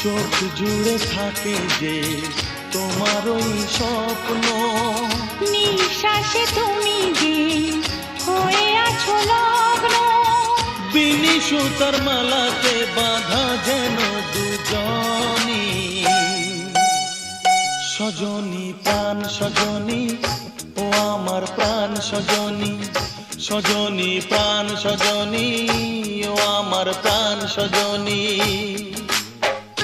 চোখ জুড়ে থাকে যে তোমার ওই স্বপ্ন, নিঃশ্বাসে তুমি যে হয়ে আছো লগ্ন, বিনি সুতার মালাতে বাঁধা যেন দুজনি। সজনী প্রাণ সজনী, ও আমার প্রাণ সজনী, সজনী প্রাণ সজনী, ও আমার প্রাণ সজনী।